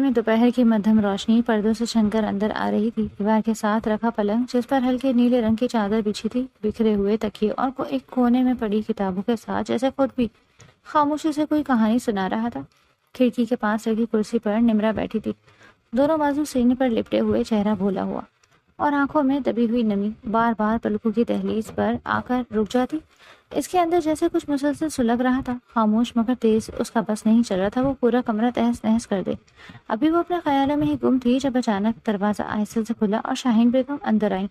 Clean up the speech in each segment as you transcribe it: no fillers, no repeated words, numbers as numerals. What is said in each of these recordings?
میں دوپہر کی مدھم روشنی پردوں سے چھن کر اندر آ رہی تھی۔ دیوار کے ساتھ رکھا پلنگ جس پر ہلکے نیلے رنگ کی چادر بچھی تھی، بکھرے ہوئے تکیے اور ایک کونے میں پڑی کتابوں کے ساتھ جیسے خود بھی خاموشی سے کوئی کہانی سنا رہا تھا۔ کھڑکی کے پاس رکھی کرسی پر نمرا بیٹھی تھی، دونوں بازو سینے پر لپٹے ہوئے، چہرہ بھولا ہوا اور آنکھوں میں دبی ہوئی نمی بار بار پلکوں کی دہلیز پر آ کر رک جاتی۔ اس کے اندر جیسے کچھ مسلسل سلگ رہا تھا، خاموش مگر تیز۔ اس کا بس نہیں چل رہا تھا وہ پورا کمرہ تہس نہس کر دے۔ ابھی وہ اپنے خیالوں میں ہی گم تھی جب اچانک دروازہ آہستہ سے کھلا اور شاہین بیگم اندر آئیں۔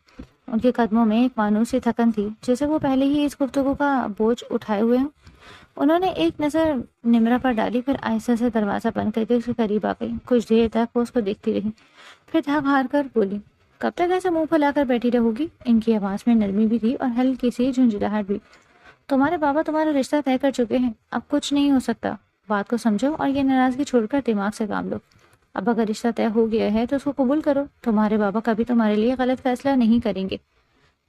ان کے قدموں میں ایک مانوسی تھکن تھی، جیسے وہ پہلے ہی اس گفتگو کا بوجھ اٹھائے ہوئے ہوں۔ انہوں نے ایک نظر نمرا پر ڈالی، پھر آہستہ سے دروازہ بند کر کے اس کے قریب آ گئی۔ کچھ دیر تک وہ اس کو دیکھتی رہی، پھر تھک ہار کر بولی، کب تک ایسے منہ پھیلا کر بیٹھی رہو گی؟ ان کی آواز میں نرمی بھی تھی اور ہلکی سی جھنجھلاہٹ بھی۔ تمہارے بابا تمہارا رشتہ طے کر چکے ہیں، اب کچھ نہیں ہو سکتا۔ بات کو سمجھو اور یہ ناراضگی چھوڑ کر دماغ سے کام لو۔ اب اگر رشتہ طے ہو گیا ہے تو اس کو قبول کرو۔ تمہارے بابا کبھی تمہارے لیے غلط فیصلہ نہیں کریں گے۔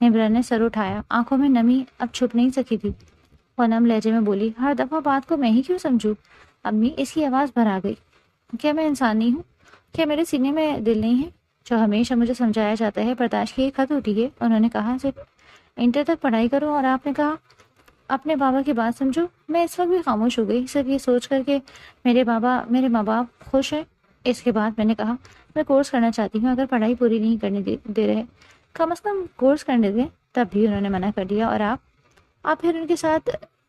نمرا نے سر اٹھایا، آنکھوں میں نمی اب چھپ نہیں سکی تھی۔ وہ نم لہجے میں بولی، ہر دفعہ بات کو میں ہی کیوں سمجھوں؟ امی، اس کی آواز بھر آ گئی، کیا میں انسان نہیں ہوں؟ کیا میرے سینے میں دل نہیں ہے جو ہمیشہ مجھے سمجھایا جاتا ہے برداشت کی ایک حد ہوتی ہے؟ انہوں نے کہا، صرف انٹر تک پڑھائی کرو اور آپ نے کہا اپنے بابا کی بات سمجھو۔ میں اس وقت بھی خاموش ہو گئی، صرف یہ سوچ کر کہ میرے ماں باپ خوش ہیں۔ اس کے بعد میں نے کہا، میں کورس کرنا چاہتی ہوں، اگر پڑھائی پوری نہیں کرنے دے رہے کم از کم کورس کرنے دیں۔ تب بھی انہوں نے منع کر دیا اور آپ پھر ان کے ساتھ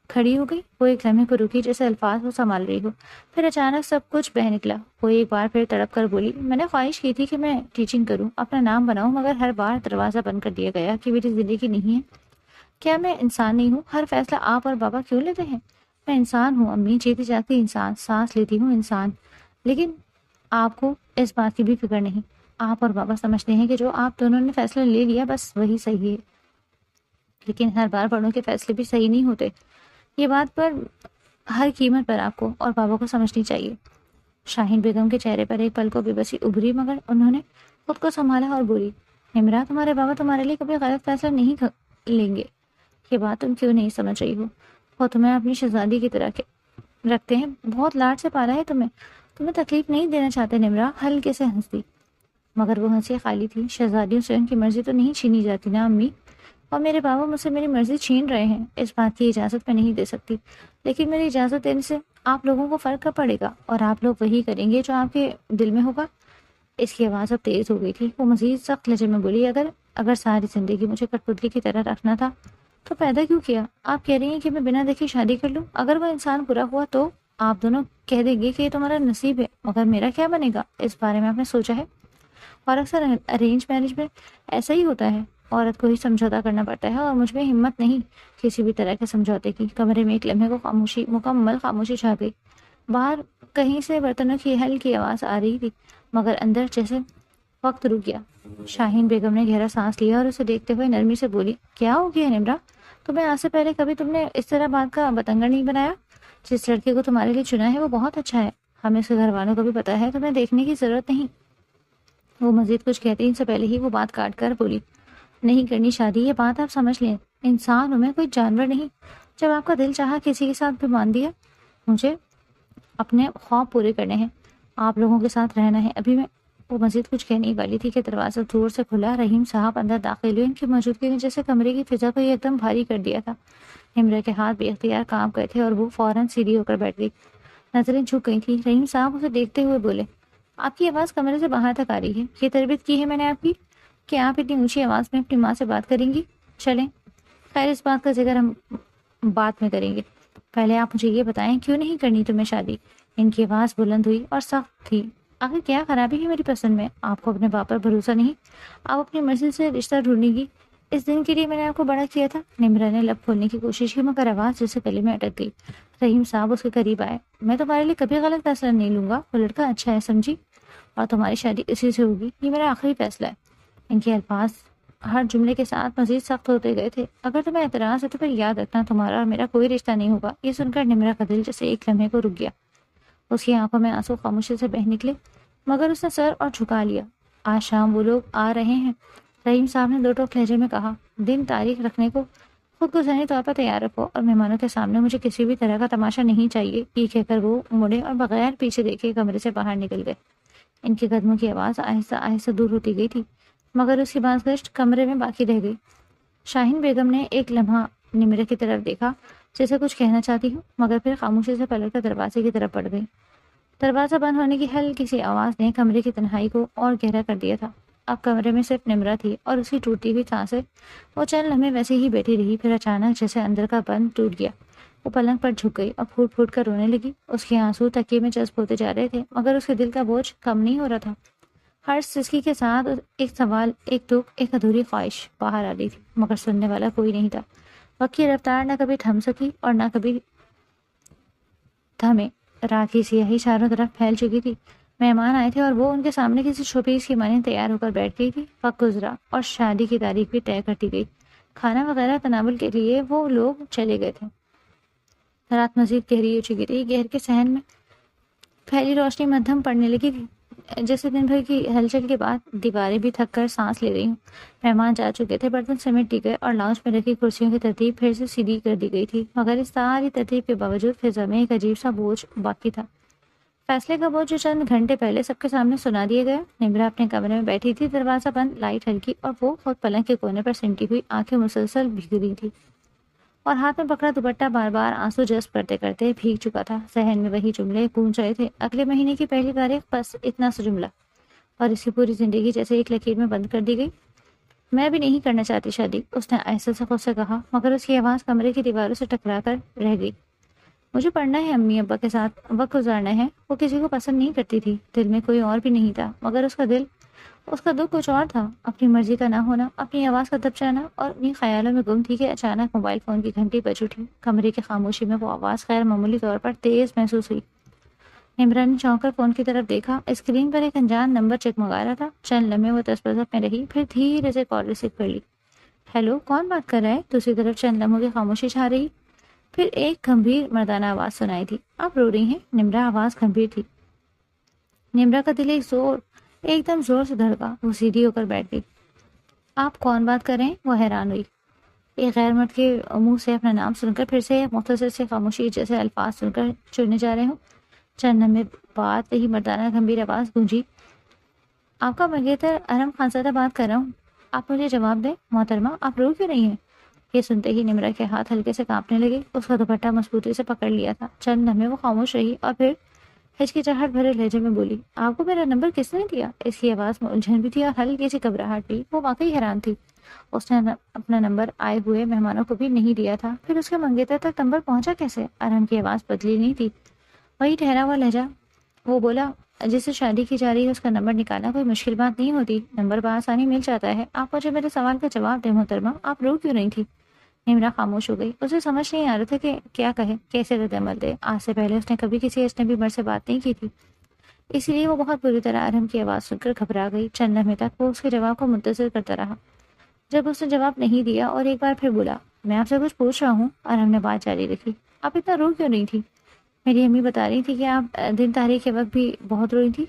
کھڑی ہو گئی۔ وہ ایک لمحے کو رکی جیسے الفاظ وہ سنبھال رہی ہو، پھر اچانک سب کچھ بہہ نکلا۔ وہ ایک بار پھر تڑپ کر بولی، میں نے خواہش کی تھی کہ میں ٹیچنگ کروں، اپنا نام بناؤں، مگر ہر بار دروازہ بند کر دیا گیا کہ میری زندگی نہیں ہے۔ کیا میں انسان نہیں ہوں؟ ہر فیصلہ آپ اور بابا کیوں لیتے ہیں؟ میں انسان ہوں امی، جیتی جاگتی انسان، سانس لیتی ہوں انسان، لیکن آپ کو اس بات کی بھی فکر نہیں۔ آپ اور بابا سمجھتے ہیں کہ جو آپ دونوں نے فیصلہ لے لیا بس وہی صحیح ہے، لیکن ہر بار بڑوں کے فیصلے بھی صحیح نہیں ہوتے۔ یہ بات پر ہر قیمت پر آپ کو اور بابا کو سمجھنی چاہیے۔ شاہین بیگم کے چہرے پر ایک پل کو بے بسی ابھری، مگر انہوں نے خود کو سنبھالا اور بولی، نمرا، تمہارے بابا تمہارے لیے کبھی غلط فیصلہ نہیں لیں گے۔ یہ بات تم کیوں نہیں سمجھ رہی ہو؟ وہ تمہیں اپنی شہزادی کی طرح رکھتے ہیں، بہت لاڈ سے پالا ہے تمہیں تکلیف نہیں دینا چاہتے۔ نمرا ہلکے سے ہنس دی، مگر وہ ہنسی خالی تھی۔ شہزادیوں سے ان کی مرضی تو نہیں چھینی جاتی نا امی، اور میرے بابا مجھ سے میری مرضی چھین رہے ہیں، اس بات کی اجازت میں نہیں دے سکتی، لیکن میری اجازت دینے سے آپ لوگوں کو فرق کب پڑے گا، اور آپ لوگ وہی کریں گے جو آپ کے دل میں ہوگا۔ اس کی آواز اب تیز ہو گئی تھی۔ وہ مزید سخت لہجے میں بولی، اگر ساری زندگی مجھے کٹ پتلی کی طرح رکھنا تھا تو پیدا کیوں کیا؟ آپ کہہ رہی ہیں کہ میں بنا دیکھے شادی کر لوں؟ اگر وہ انسان برا ہوا تو آپ دونوں کہہ دیں گے کہ یہ تمہارا نصیب ہے، مگر میرا کیا بنے گا؟ اس بارے میں آپ نے سوچا ہے؟ اور اکثر ارینج میرج میں ایسا ہی ہوتا ہے، عورت کو ہی سمجھوتا کرنا پڑتا ہے، اور مجھ میں ہمت نہیں کسی بھی طرح کے سمجھوتے کی۔ کمرے میں ایک لمحے کو مکمل خاموشی چھا گئی۔ باہر کہیں سے برتنوں کی ہلکی آواز آ رہی تھی، مگر اندر جیسے وقت رک گیا۔ شاہین بیگم نے گہرا سانس لیا اور اسے دیکھتے ہوئے نرمی سے بولی، کیا ہو گیا نمرا؟ تمہیں آج سے پہلے کبھی تم نے اس طرح بات کا بتنگڑ نہیں بنایا؟ جس لڑکے کو تمہارے لیے چنا ہے وہ بہت اچھا ہے، ہمیں اس کے گھر والوں کو بھی پتا ہے، تمہیں دیکھنے کی ضرورت نہیں۔ وہ مزید کچھ کہتی ان سے پہلے ہی وہ بات کاٹ کر بولی، نہیں کرنی شادی، یہ بات آپ سمجھ لیں، انسان ہوں میں، کوئی جانور نہیں۔ جب آپ کا دل چاہا کسی کے ساتھ بھی مان دیا۔ مجھے اپنے خواب پورے کرنے ہیں، آپ لوگوں کے ساتھ رہنا ہے۔ ابھی میں وہ مزید کچھ کہنے والی تھی کہ دروازہ زور سے کھلا۔ رحیم صاحب اندر داخل ہوئے، ان کی موجودگی نے جیسے کمرے کی فضا کو ایک دم بھاری کر دیا تھا۔ نمرا کے ہاتھ بے اختیار کام گئے تھے اور وہ فوراً سیدھی ہو کر بیٹھ گئی، نظریں جھک گئی تھیں۔ رحیم صاحب اسے دیکھتے ہوئے بولے، آپ کی آواز کمرے سے باہر تک آ رہی ہے، یہ تربیت کی ہے میں نے آپ کی کہ آپ اتنی اونچی آواز میں اپنی ماں سے بات کریں گی؟ چلیں، خیر اس بات کا ذکر ہم بعد میں کریں گے، پہلے آپ مجھے یہ بتائیں کیوں نہیں کرنی تمہیں شادی؟ ان کی آواز بلند ہوئی اور سخت تھی۔ آخر کیا خرابی ہے میری پسند میں؟ آپ کو اپنے باپ پر بھروسہ نہیں؟ آپ اپنی مرضی سے رشتہ ڈھونڈنے گی؟ اس دن کے لیے میں نے آپ کو بڑا کیا تھا۔ نمرا نے لب کھولنے کی کوشش کی، مگر آواز جیسے گلے میں اٹک گئی۔ رحیم صاحب اس کے قریب آئے، میں تمہارے لیے کبھی غلط فیصلہ نہیں لوں گا، وہ لڑکا اچھا ہے سمجھی، اور تمہاری شادی اسی سے ہوگی، یہ میرا آخری فیصلہ ہے۔ ان کے الفاظ ہر جملے کے ساتھ مزید سخت ہوتے گئے تھے۔ اگر تمہیں اعتراض ہے تو پھر یاد رکھنا تمہارا اور میرا کوئی رشتہ نہیں ہوگا۔ یہ سن کر نمرا کا دل جیسے ایک لمحے کو رک گیا، اس کی آنکھوں میں آنسو خاموشی سے بہہ نکلے، مگر اس نے سر اور جھکا لیا۔ آج شام وہ لوگ آ رہے ہیں، رحیم صاحب نے دو ٹوک لہجے میں کہا، دن تاریخ رکھنے کو خود کو ذہنی طور پر تیار رکھو، اور مہمانوں کے سامنے مجھے کسی بھی طرح کا تماشا نہیں چاہیے۔ یہ کہہ کر وہ مڑے اور بغیر پیچھے دیکھے کمرے سے باہر نکل گئے۔ ان کے قدموں کی آواز آہستہ آہستہ دور ہوتی گئی تھی، مگر اس کی باز گشت کمرے میں باقی رہ گئی۔ شاہین بیگم نے ایک لمحہ نمرہ کی طرف دیکھا جیسے کچھ کہنا چاہتی ہوں، مگر پھر خاموشی سے پلٹ کر دروازے کی طرف بڑھ گئی۔ دروازہ بند ہونے کی ہلکی سی آواز نے کمرے کی تنہائی کو اور گہرا کر دیا تھا۔ اب کمرے میں صرف نمرہ تھی اور اس کی ٹوٹتی ہوئی سانسیں۔ وہ چند لمحے ویسے ہی بیٹھی رہی، پھر اچانک جیسے اندر کا بند ٹوٹ گیا، وہ پلنگ پر جھک گئی اور پھوٹ پھوٹ کر رونے لگی۔ اس کے آنسو تکیے میں جذب ہوتے جا رہے تھے، مگر اس کے دل کا بوجھ کم نہیں ہو رہا تھا۔ ہر سسکی کے ساتھ ایک سوال، ایک دکھ، ایک ادھوری خواہش باہر آ رہی تھی، مگر سننے والا کوئی نہیں تھا۔ وقت کی رفتار نہ کبھی تھم سکی اور نہ کبھی تھمے۔ رات کی سیاہی چاروں طرف پھیل چکی تھی۔ مہمان آئے تھے اور وہ ان کے سامنے کسی شوپیس کی مانند تیار ہو کر بیٹھ گئی تھی۔ وقت گزرا اور شادی کی تاریخ بھی طے کرتی گئی۔ کھانا وغیرہ تناول کے لیے وہ لوگ چلے گئے تھے۔ رات مزید گہری ہو چکی تھی۔ گہر کے صحن میں پھیلی روشنی مدھم پڑنے لگی تھی، جیسے دن بھر کی ہلچل کے بعد دیواریں بھی تھک کر سانس لے رہی ہوں۔ مہمان جا چکے تھے، برتن سمیٹ دی گئے اور لاؤنج میں رکھی کرسیوں کی ترتیب پھر سے سیدھی کر دی گئی تھی، مگر اس ساری ترتیب کے باوجود فضا میں ایک عجیب سا بوجھ باقی تھا۔ فیصلے کا بوجھ جو چند گھنٹے پہلے سب کے سامنے سنا دیا گیا۔ نمرہ اپنے کمرے میں بیٹھی تھی، دروازہ بند، لائٹ ہلکی، اور وہ خود پلنگ کے کونے پر سمٹی ہوئی آنکھیں مسلسل بھیگ رہی تھی اور ہاتھ میں پکڑا دوپٹہ بار بار آنسو جذب کرتے کرتے بھیگ چکا تھا۔ ذہن میں وہی جملے گونج رہے تھے، اگلے مہینے کی پہلی تاریخ، بس اتنا سا جملہ، اور اس کی پوری زندگی جیسے ایک لکیر میں بند کر دی گئی۔ میں بھی نہیں کرنا چاہتی شادی، اس نے آہستہ سے خود سے کہا، مگر اس کی آواز کمرے کی دیواروں سے ٹکرا کر رہ گئی۔ مجھے پڑھنا ہے، امی ابا کے ساتھ وقت گزارنا ہے۔ وہ کسی کو پسند نہیں کرتی تھی، دل میں کوئی اور بھی نہیں تھا، مگر اس کا دکھ کچھ اور تھا، اپنی مرضی کا نہ ہونا، اپنی آواز کا دب جانا، اور اپنی خیالوں میں گم تھی کہ اچانک موبائل فون کی گھنٹی بج اٹھی۔ کمرے کی خاموشی میں وہ آواز غیر معمولی طور پر تیز محسوس ہوئی۔ نمرہ نے چونک کر فون کی طرف دیکھا۔ اسکرین پر ایک انجان نمبر چکمگا رہا تھا۔ چند لمحے وہ تذبذب میں رہی، پھر دھیرے سے کال ریسیو کر لی۔ ہیلو، کون بات کر رہا ہے؟ دوسری طرف چند لمحوں کی خاموشی چھا رہی، پھر ایک گمبھیر مردانہ آواز سنائی دی۔ آپ رو رہی ہیں؟ نمرہ آواز گمبھیر تھی۔ نمرہ کا دل ایک دم زور سے دھڑکا، وہ سیدھی ہو کر بیٹھ گئی۔ آپ کون بات کر رہے ہیں؟ وہ حیران ہوئی، ایک غیر مرد کے منہ سے اپنا نام سن کر پھر سے ایک مختصر سے خاموشی جیسے الفاظ سن کر چڑھنے جا رہے ہوں۔ چند لمحے بعد وہی مردانہ گمبھیر آواز گونجی، آپ کا منگیتر ارم خانزادہ بات کر رہا ہوں، آپ مجھے جواب دیں۔ محترمہ، آپ رو کیوں رہی ہیں؟ یہ سنتے ہی نمرہ کے ہاتھ ہلکے سے کانپنے لگے۔ اس کا دوپٹہ مضبوطی سے پکڑ لیا تھا۔ چند لمحے وہ خاموش رہی اور پھر ہچکچاہٹ بھرے لہجے میں بولی، آپ کو میرا نمبر کس نے دیا؟ اس کی آواز میں الجھن بھی تھی اور ہلکی سی گھبراہٹ بھی۔ وہ واقعی حیران تھی، اس نے اپنا نمبر آئے ہوئے مہمانوں کو بھی نہیں دیا تھا، پھر اس کے منگیتر تک نمبر پہنچا کیسے؟ ارم کی آواز بدلی نہیں تھی، وہی ٹھہرا ہوا لہجہ۔ وہ بولا، جس سے شادی کی جا رہی ہے اس کا نمبر نکالنا کوئی مشکل بات نہیں ہوتی، نمبر بآسانی مل جاتا ہے۔ آپ مجھے میرے سوال کا جواب دیں محترمہ، آپ رو کیوں رہی تھی؟ نمرہ خاموش ہو گئی، اسے سمجھ نہیں آ رہا تھا کہ کیا کہے، کیسے رد عمل دے۔ آج سے پہلے اس نے کبھی کسی اجنبی مرد سے بات نہیں کی تھی، اسی لیے وہ بہت بری طرح ارم کی آواز سن کر گھبرا گئی۔ چند لمحے تک وہ اس کے جواب کو منتظر کرتا رہا۔ جب اس نے جواب نہیں دیا اور ایک بار پھر بولا، میں آپ سے کچھ پوچھ رہا ہوں، ارم نے بات جاری رکھی، آپ اتنا رو کیوں نہیں تھی؟ میری امی بتا رہی تھی کہ آپ دن تاریخ کے وقت بھی بہت روئی تھی،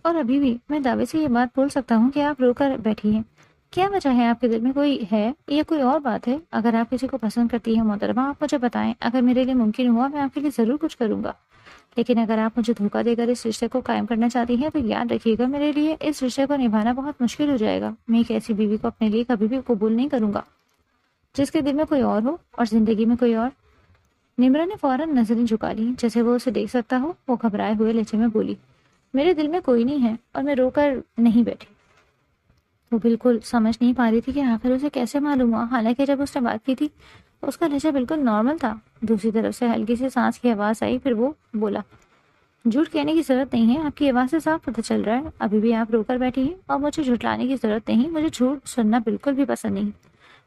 اور ابھی بھی میں دعوے سے یہ بات بول سکتا ہوں کہ آپ رو کر بیٹھی ہیں۔ کیا وجہ ہے؟ آپ کے دل میں کوئی ہے یا کوئی اور بات ہے؟ اگر آپ کسی کو پسند کرتی ہیں محترمہ، آپ مجھے بتائیں، اگر میرے لیے ممکن ہوا میں آپ کے لیے ضرور کچھ کروں گا، لیکن اگر آپ مجھے دھوکہ دے کر اس رشتے کو قائم کرنا چاہتی ہیں تو یاد رکھیے گا میرے لیے اس رشتے کو نبھانا بہت مشکل ہو جائے گا۔ میں ایک ایسی بیوی کو اپنے لیے کبھی بھی قبول نہیں کروں گا جس کے دل میں کوئی اور ہو اور زندگی میں کوئی اور۔ نمرہ نے فوراً نظریں جھکا لی جیسے وہ اسے دیکھ سکتا ہو۔ وہ گھبرائے ہوئے لہجے میں بولی، میرے دل میں کوئی نہیں ہے اور میں رو کر نہیں بیٹھی۔ وہ بالکل سمجھ نہیں پا رہی تھی کہ آخر اسے کیسے معلوم ہوا، حالانکہ جب اس نے بات کی تھی اس کا لہجہ بالکل نارمل تھا۔ دوسری طرف سے ہلکی سی سانس کی آواز آئی، پھر وہ بولا، جھوٹ کہنے کی ضرورت نہیں ہے، آپ کی آواز سے صاف پتہ چل رہا ہے ابھی بھی آپ رو کر بیٹھی ہیں، اور مجھے جھٹلانے کی ضرورت نہیں، مجھے جھوٹ سننا بالکل بھی پسند نہیں۔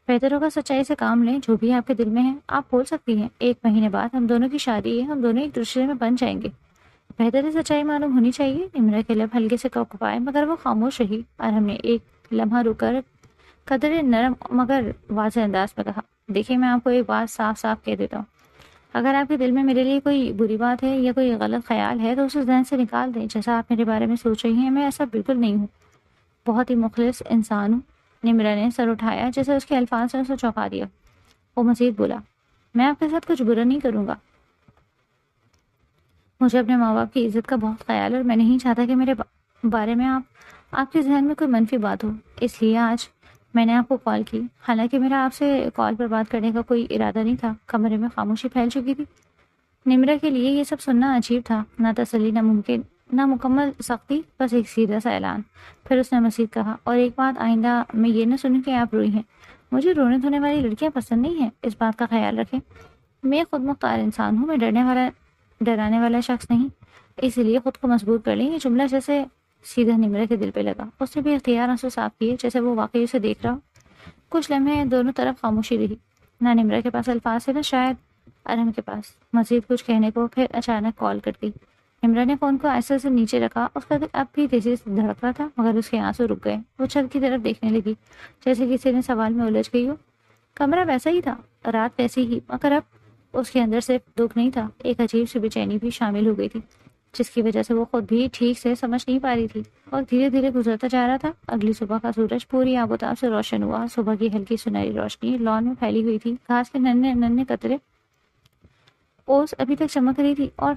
بہتر ہوگا سچائی سے کام لیں، جو بھی آپ کے دل میں ہے آپ بول سکتی ہیں۔ 1 مہینے بعد ہم دونوں کی شادی ہے، ہم دونوں ایک دوسرے میں بن جائیں گے۔ بہتر ہے سچائی معلوم ہونی چاہیے۔ نمرہ کے لب ہلکے سے کپکپائے مگر وہ خاموش رہی، اور ہم نے ایک لمحہ رک کر قدرے نرم مگر واضح انداز میں کہا، دیکھیں میں آپ کو ایک بات صاف صاف کہہ دیتا ہوں، اگر آپ کے دل میں میرے لیے کوئی بری بات ہے یا کوئی غلط خیال ہے تو اسے ذہن سے نکال دیں۔ جیسا آپ میرے بارے میں سوچ رہی ہیں میں ایسا بالکل نہیں ہوں، بہت ہی مخلص انسان ہوں۔ نمرہ نے سر اٹھایا جیسے اس کے الفاظ نے اسے چونکا دیا۔ وہ مزید بولا، میں آپ کے ساتھ کچھ برا نہیں کروں گا، مجھے اپنے ماں باپ کی عزت کا بہت خیال ہے اور میں نہیں چاہتا کہ میرے بارے میں آپ کے ذہن میں کوئی منفی بات ہو، اس لیے آج میں نے آپ کو کال کی۔ حالانکہ میرا آپ سے کال پر بات کرنے کا کوئی ارادہ نہیں تھا۔ کمرے میں خاموشی پھیل چکی تھی۔ نمرا کے لیے یہ سب سننا عجیب تھا، نہ تسلی، نہ ممکن، نہ مکمل سختی، بس ایک سیدھا سا اعلان۔ پھر اس نے مزید کہا، اور ایک بات، آئندہ میں یہ نہ سنوں کہ آپ روئی ہیں۔ مجھے رونے دھونے والی لڑکیاں پسند نہیں ہیں، اس بات کا خیال رکھیں۔ میں خود مختار انسان ہوں، میں ڈرانے والا شخص نہیں، اسی لیے خود کو مضبوط کر لیں۔ یہ جملہ جیسے سیدھا نمرا کے دل پہ لگا۔ اس نے بھی اختیار آنسو صاف کیے، جیسے وہ واقعی اسے دیکھ رہا ہو۔ کچھ لمحے دونوں طرف خاموشی رہی، نہ نمرا کے پاس الفاظ تھے، نہ شاید ارم کے پاس مزید کچھ کہنے کو۔ پھر اچانک کال کٹ گئی۔ نمرا نے فون کو ایسے سے نیچے رکھا، اس کا دل اب بھی تیزی سے دھڑک رہا تھا، مگر اس کے آنسو رک گئے۔ وہ چھت کی طرف دیکھنے لگی، جیسے کسی نے سوال میں الجھ گئی ہو۔ کمرہ ویسا ہی تھا، رات ویسی ہی، مگر اب اس کے اندر صرف دکھ نہیں تھا، ایک عجیب سی بے چینی بھی شامل ہو گئی تھی، جس کی وجہ سے وہ خود بھی ٹھیک سے سمجھ نہیں پا رہی تھی۔ وقت دھیرے دھیرے گزرتا جا رہا تھا۔ اگلی صبح کا سورج پوری آب و تاب سے روشن ہوا۔ صبح کی ہلکی سنہری روشنی لان میں پھیلی ہوئی تھی، گھاس کے ننھے ننھے قطرے اوس ابھی تک چمک رہی تھی، اور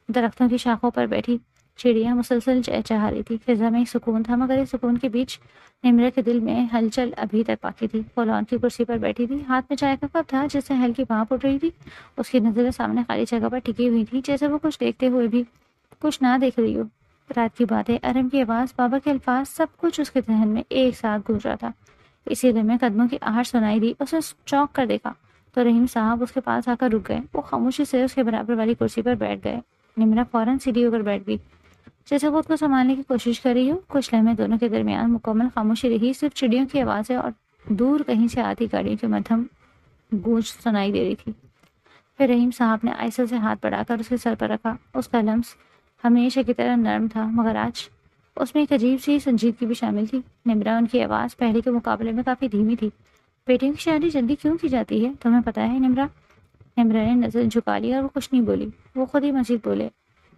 درختوں کی شاخوں پر بیٹھی چڑیاں مسلسل چہچہا رہی تھی۔ فضا میں ایک سکون تھا، مگر اس سکون کے بیچ نمرا کے دل میں ہلچل ابھی تک باقی تھی۔ وہ لان کی کرسی پر بیٹھی تھی، ہاتھ میں چائے کا کپ تھا جس سے ہلکی بھاپ اٹھ رہی تھی۔ اس کی نظریں سامنے خالی جگہ پر ٹکی ہوئی تھی، جیسے وہ کچھ دیکھتے ہوئے بھی کچھ نہ دیکھ رہی ہو۔ رات کی باتیں، ارم کی آواز، بابا کے الفاظ، سب کچھ اس کے ذہن میں ایک ساتھ گونج رہا تھا۔ اسی لمحے قدموں کی آہٹ سنائی دی۔ اس نے چونک کر دیکھا تو رحیم صاحب اس کے پاس آ کر رک گئے۔ وہ خاموشی سے اس کے برابر والی کرسی پر بیٹھ گئے۔ نمرا فوراً سیدھی ہو کر بیٹھ گئی، جیسے خود کو سنبھالنے کی کوشش کر رہی ہو۔ کچھ لمحے دونوں کے درمیان مکمل خاموشی رہی، صرف چڑیوں کی آوازیں اور دور کہیں سے آتی گاڑیوں کی مدھم گونج سنائی دے رہی تھی۔ پھر رحیم صاحب نے آہستہ سے ہاتھ بڑھا کر اس کے سر پر رکھا۔ اس کا لمس ہمیشہ کی طرح نرم تھا، مگر آج اس میں ایک عجیب سی سنجیدگی بھی شامل تھی۔ نمرا، ان کی آواز پہلے کے مقابلے میں کافی دھیمی تھی۔ بیٹیوں کی شادی جلدی کیوں کی جاتی ہے، تمہیں پتہ ہے نمرا؟ نمرا نے نظر جھکا لی اور وہ کچھ نہیں بولی۔ وہ خود ہی مزید بولے،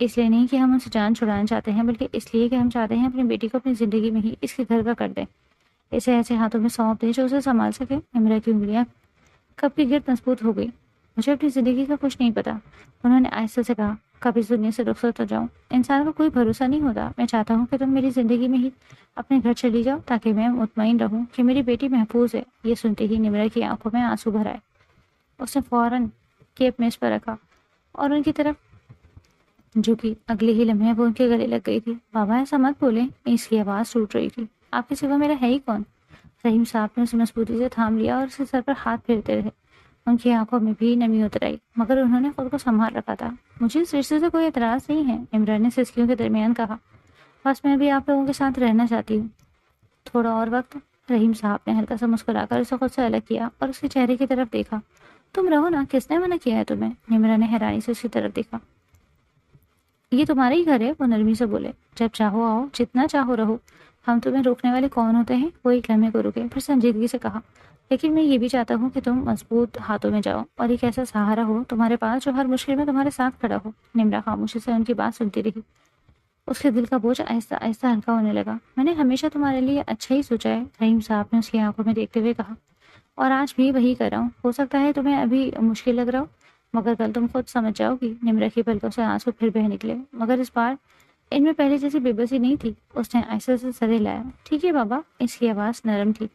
اس لیے نہیں کہ ہم ان سے جان چھڑانا چاہتے ہیں، بلکہ اس لیے کہ ہم چاہتے ہیں اپنی بیٹی کو اپنی زندگی میں ہی اس کے گھر کا کر دیں، اسے ایسے ہاتھوں میں سونپ دیں جو اسے سنبھال سکے۔ نمرا کی انگلیاں کب کی گرد مضبوط ہو گئی۔ مجھے اپنی زندگی کا کچھ نہیں پتا، انہوں نے آہستہ سے کہا۔ کب اس دنیا سے رخصت ہو جاؤں، انسان کا کوئی بھروسہ نہیں ہوتا۔ میں چاہتا ہوں کہ تم میری زندگی میں ہی اپنے گھر چلی جاؤ، تاکہ میں مطمئن رہوں کہ میری بیٹی محفوظ ہے۔ یہ سنتے ہی نمرا کی آنکھوں میں آنسو بھر آئے۔ اس نے فوراً کیپ میز پر رکھا اور ان کی طرف جھکی۔ اگلے ہی لمحے وہ ان کے گلے لگ گئی تھی۔ بابا ایسا مت بولیں، اس کی آواز ٹوٹ رہی تھی۔ آپ کے سوا میرا ہے ہی کون؟ رحیم صاحب نے اسے مضبوطی سے تھام لیا اور اس کے سر پر ہاتھ پھیرتے رہے۔ ان کی آنکھوں میں بھی نمی اتر آئی، مگر انہوں نے خود کو سنبھال رکھا تھا۔ مجھے اس رشتے سے کوئی اعتراض نہیں ہے، نمرا نے سسکیوں کے درمیان کہا، بس میں بھی آپ لوگوں کے ساتھ رہنا چاہتی ہوں تھوڑا اور وقت۔ رحیم صاحب نے ہلکا سا مسکرا کر اسے خود سے الگ کیا اور اس کے چہرے کی طرف دیکھا۔ تم رہو نا، کس نے منع کیا ہے تمہیں؟ نمرا نے حیرانی سے اس کی طرف دیکھا۔ یہ تمہارا ہی گھر ہے، وہ نرمی سے بولے۔ جب چاہو آؤ، جتنا چاہو رہو، ہم تمہیں روکنے والے کون ہوتے ہیں؟ وہ ایک لمحے کو رکے، پھر سنجیدگی سے کہا، لیکن میں یہ بھی چاہتا ہوں کہ تم مضبوط ہاتھوں میں جاؤ اور ایک ایسا سہارا ہو تمہارے پاس جو ہر مشکل میں تمہارے ساتھ کھڑا ہو۔ نمرا خاموشی سے ان کی بات سنتی رہی۔ اس کے دل کا بوجھ آہستہ آہستہ ہلکا ہونے لگا۔ میں نے ہمیشہ تمہارے لیے اچھا ہی سوچا ہے، رحیم صاحب نے اس کی آنکھوں میں دیکھتے ہوئے کہا، اور آج بھی وہی کر رہا ہوں۔ ہو سکتا ہے تمہیں ابھی مشکل لگ رہا ہو، مگر کل تم خود سمجھ جاؤ گی۔ نمرا کی پلکوں سے آنسو پھر بہہ نکلے، مگر اس بار ان میں پہلے جیسی بے بسی نہیں تھی۔ اس نے آہستہ سے سر ہلایا۔ ٹھیک ہے بابا، اس کی آواز نرم تھی،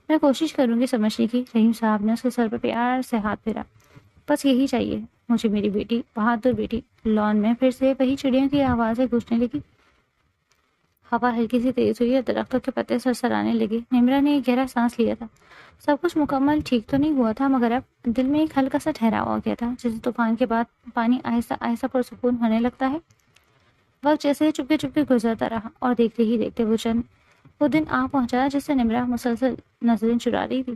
میں کوشش کروں گی سمجھنے کی۔ رحیم صاحب نے اس کے سر پر پیار سے ہاتھ پھیرا۔ بس یہی چاہیے مجھے، میری بیٹی، بہادر بیٹی۔ لان میں پھر سے وہی چڑیوں کی آوازیں گونجنے لگی۔ ہوا ہلکی سی تیز ہوئی اور درختوں کے پتے سرسرانے لگے۔ نمرا نے ایک گہرا سانس لیا تھا۔ سب کچھ مکمل ٹھیک تو نہیں ہوا تھا، مگر اب دل میں ایک ہلکا سا ٹھہراؤ ہو گیا تھا، جیسے طوفان کے بعد پانی آہستہ آہستہ پرسکون ہونے لگتا ہے۔ وقت جیسے چپکے چپکے گزرتا رہا اور دیکھتے ہی دیکھتے وہ دن آ پہنچا جس سے نمرا مسلسل نظریں چرا رہی تھی۔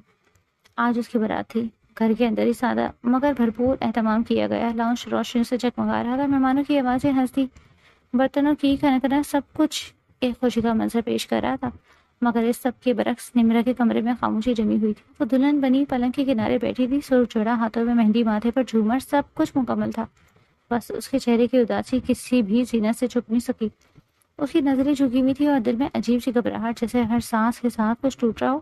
آج اس کی بارات تھی۔ گھر کے اندر ہی سادہ مگر بھرپور اہتمام کیا گیا۔ لاؤنج روشنیوں سے جگمگا رہا تھا، مہمانوں کی آوازیں، ہنستی برتنوں کی کھنکنا، سب کچھ ایک خوشی کا منظر پیش کر رہا تھا۔ مگر اس سب کے برعکس نمرا کے کمرے میں خاموشی جمی ہوئی تھی۔ وہ دلہن بنی پلنگ کے کنارے بیٹھی تھی، سر جوڑا، ہاتھوں میں مہندی، ماتھے پر جھومر، سب کچھ مکمل تھا۔ بس اس کے چہرے کی اداسی کسی بھی زینت سے چھپ نہیں سکی۔ اس کی نظریں جھکی ہوئی تھی اور دل میں عجیب سی گھبراہٹ، جیسے ہر سانس کے ساتھ کچھ ٹوٹ رہا ہو۔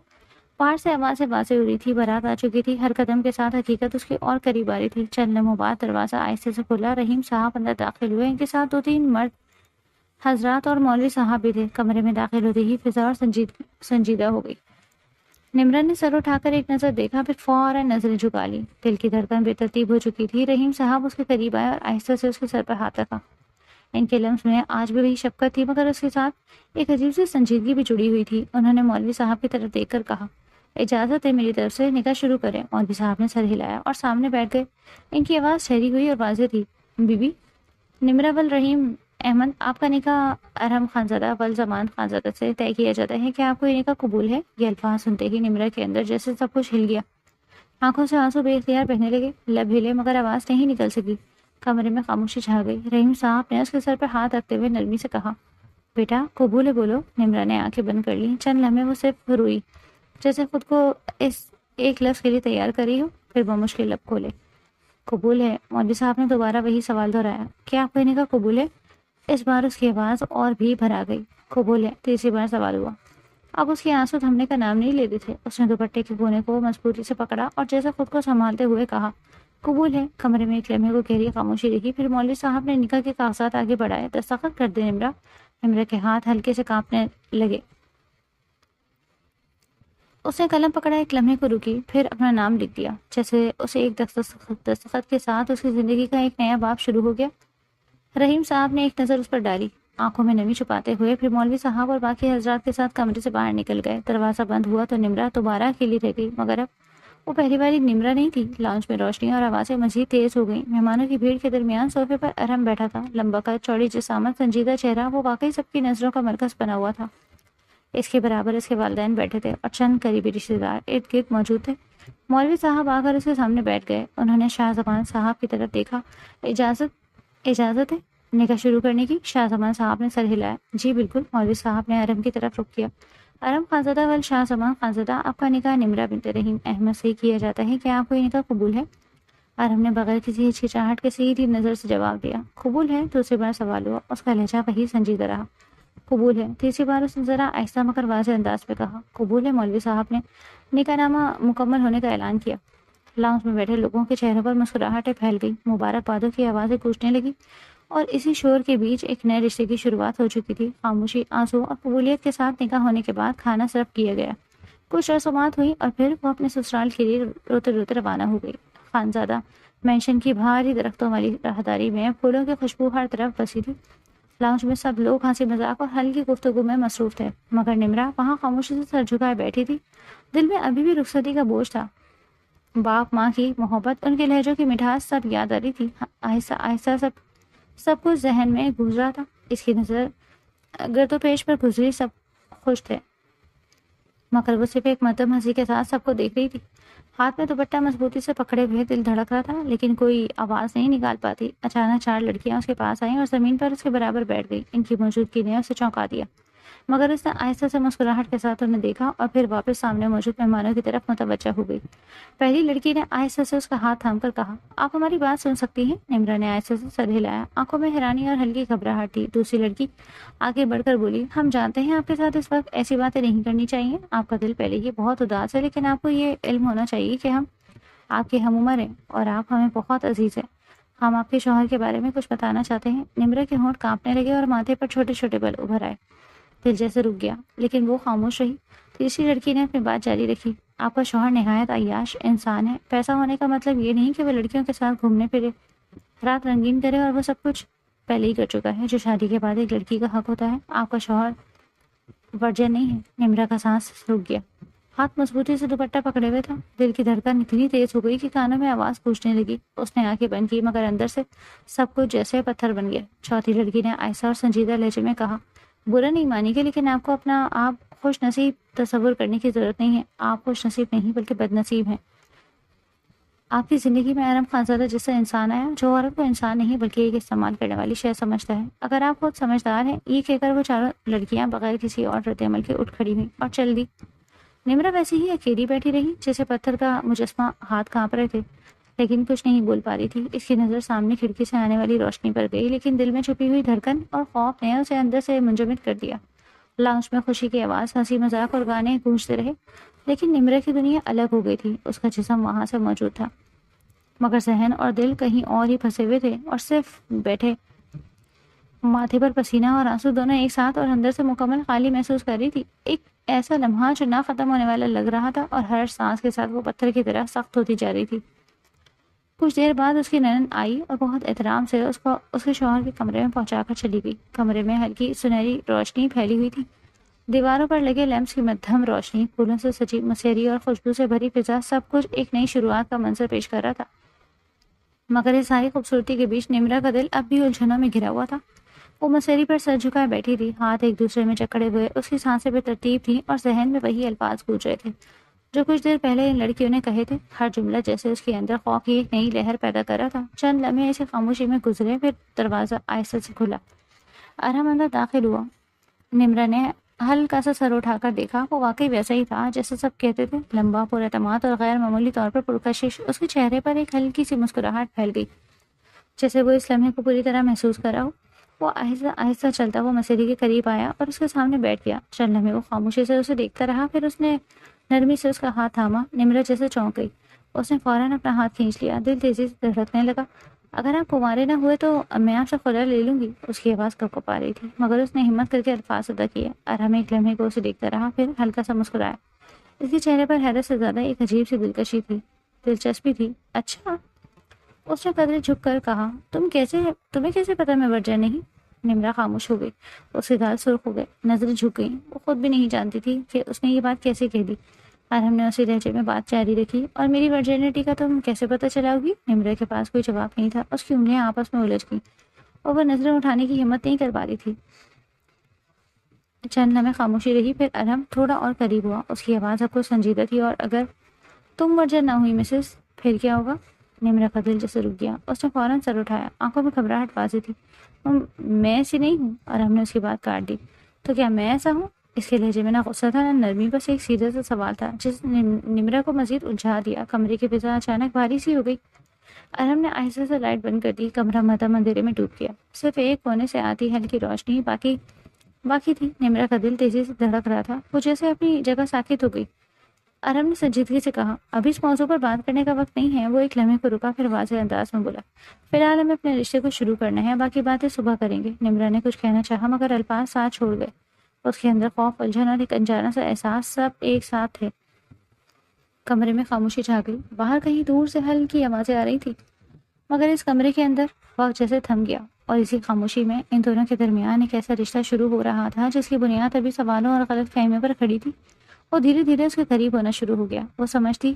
باہر سے آوازیں واضح ہو رہی تھی، بارات آ چکی تھی، ہر قدم کے ساتھ حقیقت اس کے اور قریب آ رہی تھی۔ چند لمحوں بعد دروازہ آہستہ سے کھلا، رحیم صاحب اندر داخل ہوئے، ان کے ساتھ 2-3 مرد حضرات اور مولوی صاحب بھی تھے۔ کمرے میں داخل ہوتے ہی فضا اور سنجیدہ ہو گئی۔ نمرا نے سر اٹھا کر ایک نظر دیکھا، پھر فوراً نظریں جھکا لی۔ دل کی دھڑکن بے ترتیب ہو چکی تھی۔ رحیم صاحب اس کے قریب آئے اور آہستہ سے اس کے سر پر ہاتھ رکھا۔ ان کے لمس میں آج بھی وہی شفقت تھی، مگر اس کے ساتھ ایک عجیب سی سنجیدگی بھی جڑی ہوئی تھی۔ انہوں نے مولوی صاحب کی طرف دیکھ کر کہا، اجازت ہے میری طرف سے، نکاح شروع کریں۔ مولوی صاحب نے سر ہلایا اور سامنے بیٹھ گئے۔ ان کی آواز ٹھہری ہوئی اور واضح تھی، بی بی نمرا ول رحیم احمد، آپ کا نکاح ارحم خانزادہ ول زمان خانزادہ سے طے کیا جاتا ہے، کیا آپ کو یہ نکاح قبول ہے؟ یہ الفاظ سنتے ہی نمرا کے اندر جیسے سب کچھ ہل گیا۔ آنکھوں سے آنسو بے اختیار بہنے لگے، لب ہلے مگر آواز نہیں نکل سکی۔ کمرے میں خاموشی چھا گئی۔ رحیم صاحب نے اس کے سر پر ہاتھ رکھتے ہوئے نرمی سے کہا، بیٹا قبول ہے بولو۔ نمرا نے آنکھیں بند کر لی۔ چند لمحے وہ صرف روئی، جیسے خود کو اس ایک لفظ کے لیے تیار کری ہو، پھر بمشکل لب کھولے۔ قبول ہے۔ مولوی صاحب نے دوبارہ وہی سوال دہرایا، کیا آپ کو یہ نکاح قبول ہے؟ اس بار اس کی آواز اور بھی بھرا گئی۔ قبول ہے، تیسری بار سوال ہوا۔ اب اس کے آنسو تھمنے کا نام نہیں لیتے تھے۔ اس نے دوپٹے کے کونے کو مضبوطی سے پکڑا اور جیسے خود کو سنبھالتے ہوئے کہا، قبول ہے۔ کمرے میں ایک لمحے کو گہری خاموشی رہی، پھر مولوی صاحب نے نکاح کے کاغذات آگے بڑھائے۔ دستخط کر دے نمرا۔ نمرا کے ہاتھ ہلکے سے کانپنے لگے۔ اس نے قلم پکڑا، ایک لمحے کو رکی، پھر اپنا نام لکھ دیا، جیسے اسے ایک دستخط کے ساتھ اس کی زندگی کا ایک نیا باب شروع ہو گیا۔ رحیم صاحب نے ایک نظر اس پر ڈالی، آنکھوں میں نمی چھپاتے ہوئے، پھر مولوی صاحب اور باقی حضرات کے ساتھ کمرے سے باہر نکل گئے۔ دروازہ بند ہوا تو نمرا دوبارہ اکیلی رہ گئی، مگر اب وہ پہلی والی نمرا نہیں تھی۔ لاؤنج میں روشنی اور آوازیں مزید تیز ہو گئیں۔ مہمانوں کی بھیڑ کے درمیان صوفے پر ارحم بیٹھا تھا، لمبا قد، چوڑی جسامت، سنجیدہ چہرہ، وہ واقعی سب کی نظروں کا مرکز بنا ہوا تھا۔ اس کے برابر اس کے والدین بیٹھے تھے اور چند قریبی رشتے دار ارد گرد موجود تھے۔ مولوی صاحب آ کر اس کے سامنے بیٹھ گئے۔ انہوں نے شاہ زمان صاحب کی طرف دیکھا، اجازت ہے نکاح شروع کرنے کی؟ شاہ زمان صاحب نے سر ہلایا، جی بالکل۔ مولوی صاحب نے ارحم کی طرف رخ کیا، ارحم خانزادہ ول شاہ زمان خانزادہ، آپ کا نکاح نمرا بنت رحیم احمد سے کیا جاتا ہے، کیا آپ کو یہ نکاح قبول ہے؟ ارحم نے بغیر کسی ہچکچاہٹ کے سیدھی نظر سے جواب دیا، قبول ہے۔ دوسری بار سوال ہوا، اس کا لہجہ وہی سنجیدہ رہا، قبول ہے۔ تیسری بار اس نے ذرا آہستہ مگر واضح انداز پہ کہا، قبول ہے۔ مولوی صاحب نے نکاح نامہ مکمل ہونے کا اعلان کیا۔ لاؤنج میں بیٹھے لوگوں کے چہروں پر مسکراہٹیں پھیل گئی، مبارکبادوں کی آوازیں گونجنے لگی، اور اسی شور کے بیچ ایک نئے رشتے کی شروعات ہو چکی تھی۔ خاموشی، آنسو اور قبولیت کے ساتھ نکاح ہونے کے بعد کھانا سرو کیا گیا، کچھ رسومات ہوئی اور پھر وہ اپنے سسرال کے لیے روتے روتے روانہ ہو گئی۔ خانزادہ مینشن کی بھاری درختوں والی راہداری میں پھولوں کی خوشبو ہر طرف بسی تھی۔ لاؤنج میں سب لوگ ہنسی مذاق اور ہلکی گفتگو میں مصروف تھے، مگر نمرا وہاں خاموشی سے سر جھکائے بیٹھی تھی۔ دل میں ابھی بھی رخصتی کا بوجھ تھا، باپ ماں کی محبت، ان کے لہجوں کی مٹھاس سب یاد آ رہی تھی۔ آہستہ آہستہ سب کچھ ذہن میں گونج رہا تھا۔ اس کی نظر گرد و پیش پر گزری، سب خوش تھے، مگر وہ صرف ایک مدھم ہنسی کے ساتھ سب کو دیکھ رہی تھی۔ ہاتھ میں دوپٹہ مضبوطی سے پکڑے ہوئے دل دھڑک رہا تھا، لیکن کوئی آواز نہیں نکال پاتی۔ اچانک چار لڑکیاں اس کے پاس آئیں اور زمین پر اس کے برابر بیٹھ گئی۔ ان کی موجودگی نے اسے چونکا دیا، مگر اس نے آہستہ سے مسکراہٹ کے ساتھ انہیں دیکھا اور پھر واپس سامنے موجود مہمانوں کی طرف متوجہ ہو گئی۔ پہلی لڑکی نے آہستہ سے اس کا ہاتھ تھام کر کہا، آپ ہماری بات سن سکتی ہیں؟ نمرا نے آہستہ سے سر ہلایا، آنکھوں میں حیرانی اور ہلکی گھبراہٹ تھی۔ دوسری لڑکی آگے بڑھ کر بولی، ہم جانتے ہیں آپ کے ساتھ اس وقت ایسی باتیں نہیں کرنی چاہیے، آپ کا دل پہلے ہی بہت اداس ہے، لیکن آپ کو یہ علم ہونا چاہیے کہ ہم آپ کے ہم عمر ہیں اور آپ ہمیں بہت عزیز ہیں۔ ہم آپ کے شوہر کے بارے میں کچھ بتانا چاہتے ہیں۔ نمرا کے ہونٹ کانپنے لگے اور ماتھے پر چھوٹے چھوٹے بل ابھر آئے، دل جیسے رک گیا، لیکن وہ خاموش رہی۔ تیسری لڑکی نے اپنی بات جاری رکھی، آپ کا شوہر نہایت عیاش انسان ہے۔ پیسہ ہونے کا مطلب یہ نہیں کہ وہ لڑکیوں کے ساتھ گھومنے پھرے، رات رنگین کرے، اور وہ سب کچھ پہلے ہی کر چکا ہے جو شادی کے بعد ایک لڑکی کا حق ہوتا ہے۔ آپ کا شوہر ورجن نہیں ہے۔ نمرا کا سانس رک گیا، ہاتھ مضبوطی سے دوپٹہ پکڑے ہوئے تھا۔ دل کی دھڑکن اتنی تیز ہو گئی کہ کانوں میں آواز گونجنے لگی۔ اس نے آنکھیں بند کی، مگر اندر سے سب کچھ جیسے پتھر بن گیا۔ چوتھی لڑکی نے آہستہ اور سنجیدہ لہجے میں کہا، برا نہیں مانی گے، لیکن آپ کو اپنا آپ خوش نصیب تصور کرنے کی ضرورت نہیں ہے۔ آپ خوش نصیب نہیں بلکہ بد نصیب ہیں۔ آپ کی زندگی میں ارحم خانزادہ جیسا انسان آیا جو عورت کو انسان نہیں بلکہ ایک استعمال کرنے والی شے سمجھتا ہے۔ اگر آپ خود سمجھدار ہیں، یہ کہہ کر وہ چاروں لڑکیاں بغیر کسی اور رد عمل کے اٹھ کھڑی ہوئیں اور چل دی۔ نمرا ویسے ہی اکیلی بیٹھی رہی، جیسے پتھر کا مجسمہ، ہاتھ کانپ رہے تھے، لیکن کچھ نہیں بول پا رہی تھی۔ اس کی نظر سامنے کھڑکی سے آنے والی روشنی پر گئی، لیکن دل میں چھپی ہوئی دھڑکن اور خوف نے اسے اندر سے منجمد کر دیا۔ لاؤنج میں خوشی کی آواز، ہنسی مذاق اور گانے گونجتے رہے، لیکن نمرا کی دنیا الگ ہو گئی تھی۔ اس کا جسم وہاں سے موجود تھا، مگر ذہن اور دل کہیں اور ہی پھنسے ہوئے تھے اور صرف بیٹھے ماتھے پر پسینہ اور آنسو دونوں ایک ساتھ اور اندر سے مکمل خالی محسوس کر رہی تھی. ایک ایسا لمحہ جو نہ ختم ہونے والا لگ رہا تھا اور ہر سانس کے ساتھ وہ پتھر کی طرح سخت ہوتی جا رہی تھی. کچھ دیر بعد اس کی نند آئی اور بہت احترام سے اس کو اس کے شوہر کے کمرے میں پہنچا کر چلی گئی. کمرے میں ہلکی سنہری روشنی پھیلی ہوئی تھی. دیواروں پر لگے لیمپس کی مدھم روشنی، پھولوں سے سجی مسیری اور خوشبو سے بھری فضا، سب کچھ ایک نئی شروعات کا منظر پیش کر رہا تھا. مگر اس ساری خوبصورتی کے بیچ نمرا کا دل اب بھی الجھنوں میں گھرا ہوا تھا. وہ مسیری پر سر جھکائے بیٹھی تھی، ہاتھ ایک دوسرے میں جکڑے ہوئے. اس کی سانسیں بے ترتیب تھیں اور ذہن میں وہی الفاظ گونج رہے تھے جو کچھ دیر پہلے ان لڑکیوں نے کہے تھے. ہر جملہ جیسے اس کے اندر خوف کی ایک نئی لہر پیدا کر رہا تھا. چند لمحے ایسے خاموشی میں گزرے، پھر دروازہ آہستہ سے کھلا. ارحم اندر داخل ہوا. نمرا نے ہلکا سا سر اٹھا کر دیکھا. وہ واقعی ویسا ہی تھا جیسے سب کہتے تھے، لمبا، پر اعتماد اور غیر معمولی طور پر پرکشش. اس کے چہرے پر ایک ہلکی سی مسکراہٹ پھیل گئی، جیسے وہ اس لمحے کو پوری طرح محسوس کر رہا ہو. وہ آہستہ آہستہ چلتا ہوا مسیری کے قریب آیا اور اس کے سامنے بیٹھ گیا. چند لمحے وہ خاموشی سے اسے دیکھتا رہا، پھر اس نے نرمی سے اس کا ہاتھ تھاما. نمرا جیسے چونک گئی. اس نے فوراً اپنا ہاتھ کھینچ لیا. دل تیزی سے دھڑکنے لگا. اگر آپ کنوارے نہ ہوئے تو میں آپ سے خلا لے لوں گی. اس کی آواز کپکپا رہی تھی، مگر اس نے ہمت کر کے الفاظ ادا کیے. ارحم ایک لمحے کو اسے دیکھتا رہا، پھر ہلکا سا مسکرایا. اس کے چہرے پر حیرت سے زیادہ ایک عجیب سی دلکشی تھی، دلچسپی تھی. اچھا، اس نے قدرے جھک کر کہا. تمہیں کیسے پتا میں ورجن نہیں؟ نمرا خاموش ہو گئی. اس کے گال سرخ ہو گئے، نظریں جھک گئیں. وہ خود بھی نہیں جانتی تھی کہ اس نے یہ بات کیسے کہہ دی. ارحم نے اسی لہجے میں بات جاری رکھی. اور میری ورجنٹی کا تم کیسے پتہ چلا ہوگی؟ نمرا کے پاس کوئی جواب نہیں تھا. اس کی انگلیاں آپس میں الجھ گئیں اور وہ نظریں اٹھانے کی ہمت نہیں کر پا رہی تھی. چند لمحے خاموشی رہی، پھر ارحم تھوڑا اور قریب ہوا. اس کی آواز اب کو سنجیدہ تھی. اور اگر تم ورجن نہ ہوئی مسز، پھر کیا ہوگا؟ نمرا کا دل جیسے رک گیا. اس نے فوراً سر اٹھایا. آنکھوں میں گھبراہٹ واضح تھی. میں ایسی نہیں ہوں. اور ہم نے اس کی بات کاٹ دی. تو کیا میں ایسا ہوں؟ اس کے لہجے میں نہ غصہ تھا نہ نرمی، بس ایک سیدھا سا سوال تھا جس نے نمرا کو مزید الجھا دیا. کمرے کی فضا اچانک بھاری سی ہو گئی. ارحم نے آہستہ سے لائٹ بند کر دی. کمرہ مدھم اندھیرے میں ڈوب گیا. صرف ایک کونے سے آتی ہلکی روشنی باقی تھی. نمرا کا دل تیزی سے دھڑک رہا تھا. وہ جیسے اپنی جگہ ساکت ہو گئی. ارحم نے سنجیدگی سے کہا، ابھی اس موضوع پر بات کرنے کا وقت نہیں ہے. وہ ایک لمحے کو رکا، پھر واضح انداز میں بولا، فی الحال ہمیں اپنے رشتے کو شروع کرنا ہے، باقی باتیں صبح کریں گے. نمرا نے کچھ کہنا چاہا مگر الفاظ ساتھ چھوڑ گئے. اس کے اندر خوف، الجھن اور ایک انجانا سا احساس سب ایک ساتھ تھے. کمرے میں خاموشی چھا گئی. باہر کہیں دور سے ہلکی آوازیں آ رہی تھی، مگر اس کمرے کے اندر وقت جیسے تھم گیا. اور اسی خاموشی میں ان دونوں کے درمیان ایک ایسا رشتہ شروع ہو رہا تھا جس کی بنیاد ابھی سوالوں اور غلط فہمیوں پر کھڑی تھی. وہ دھیرے دھیرے اس کے قریب ہونا شروع ہو گیا. وہ سمجھتی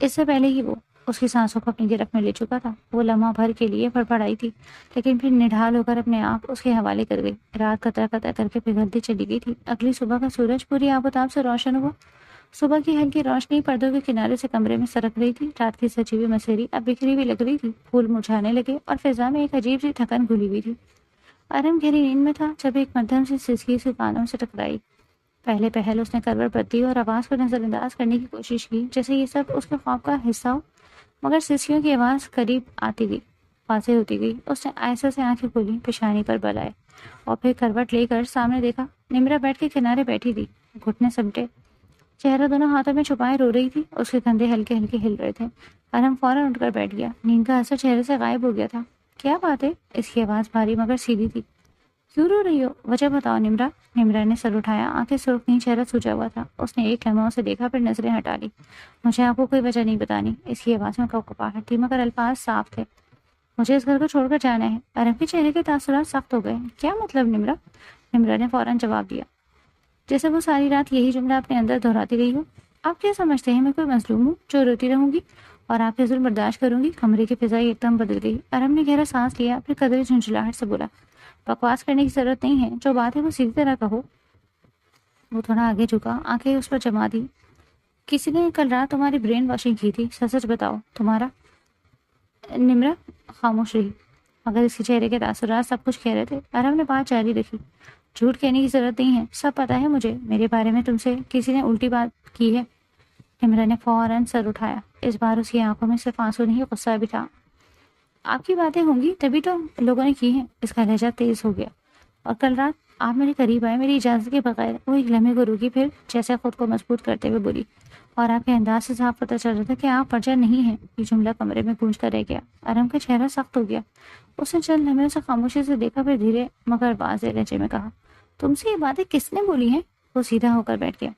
اس سے پہلے ہی وہ اس کی سانسوں کو اپنی گرفت میں لے چکا تھا. وہ لمحہ بھر کے لیے پڑپڑائی تھی، لیکن پھر نڈھال ہو کر اپنے آپ اس کے حوالے کر گئی. رات قطرہ قطرہ کر کے پگھلتی چلی گئی تھی. اگلی صبح کا سورج پوری آب و تاب سے روشن ہوا. صبح کی ہلکی روشنی پردوں کے کنارے سے کمرے میں سرک رہی تھی. رات کی سجی ہوئی مسیری اب بکھری ہوئی لگ رہی تھی. پھول مرجھانے لگے اور فضا میں ایک عجیب سی تھکن گھلی ہوئی تھی. ارحم گہری نیند میں تھا جب ایک مدھم سی سسکی سے کانوں سے ٹکرائی. پہلے پہل اس نے کروٹ بدلی اور آواز کو نظر انداز کرنے کی کوشش کی جیسے یہ سب اس کے خواب کا حصہ ہو، مگر سسکیوں کی آواز قریب آتی گئی، واضح ہوتی گئی. اس نے آہستہ سے آنکھیں کھولی، پیشانی پر بل آئے اور پھر کروٹ لے کر سامنے دیکھا. نمرا بیٹھ کے کنارے بیٹھی تھی، گھٹنے سمٹے، چہرہ دونوں ہاتھوں میں چھپائے رو رہی تھی. اس کے کندھے ہلکے ہلکے ہل رہے تھے. ارحم فوراً اٹھ کر بیٹھ گیا. نیند کا اثر چہرے سے غائب ہو گیا تھا. کیا بات ہے؟ اس کی آواز بھاری مگر سیدھی تھی. کیوں رو رہی ہو؟ وجہ بتاؤ نمرا. نمرا نے سر اٹھایا. آنکھیں سرخ تھیں، چہرہ سوجا ہوا تھا. اس نے ایک لمحہ اسے دیکھا، پھر نظریں ہٹا لی. مجھے آپ کو کوئی وجہ نہیں بتانی. اس کی آواز میں کپکپاہٹ تھی مگر الفاظ صاف تھے. مجھے اس گھر کو چھوڑ کر جانا ہے. ارحم کے چہرے کے تاثرات سخت ہو گئے. کیا مطلب نمرا؟ نمرا نے فوراً جواب دیا، جیسے وہ ساری رات یہی جملہ اپنے اندر دہراتی رہی ہو. آپ کیا سمجھتے ہیں میں کوئی مظلوم ہوں جو روتی رہوں گی اور آپ کے ظلم برداشت کروں گی؟ کمرے کی فضا ایک دم بدل گئی. ارحم نے گہرا سانس لیا، پھر قدرے جھنجھلاہٹ سے بولا، بکواس کرنے کی ضرورت نہیں ہے. جو بات ہے وہ سیدھی طرح کہو. وہ تھوڑا آگے جھکا، آنکھیں اس پر جما دی. کسی نے کل رات تمہاری برین واشنگ کی تھی، سچ سچ بتاؤ. تمہارا؟ نمرا خاموش رہی مگر اس کے چہرے کے تاثرات سب کچھ کہہ رہے تھے. ارحم نے بات جاری رکھی، جھوٹ کہنے کی ضرورت نہیں ہے، سب پتا ہے مجھے. میرے بارے میں تم سے کسی نے الٹی بات کی ہے؟ نمرا نے فوراً سر اٹھایا. اس بار اس کی آنکھوں میں صرف آنسو نہیں، غصہ بھی تھا. آپ کی باتیں ہوں گی تبھی تو لوگوں نے کی ہیں. اس کا لہجہ تیز ہو گیا. اور کل رات آپ میرے قریب آئے میری اجازت کے بغیر۔ وہ ایک لمحے کو رکی، پھر جیسے خود کو مضبوط کرتے ہوئے بولی، اور آپ کے انداز سے صاف پتہ چل رہا تھا کہ آپ پرجا نہیں ہیں۔ یہ جملہ کمرے میں گونج کر رہ گیا۔ ارم کا چہرہ سخت ہو گیا۔ اس نے چند لمحے اسے خاموشی سے دیکھا، پھر دھیرے مگر واضح لہجے میں کہا، تم سے یہ باتیں کس نے بولی ہیں؟ وہ سیدھا ہو کر بیٹھ گیا۔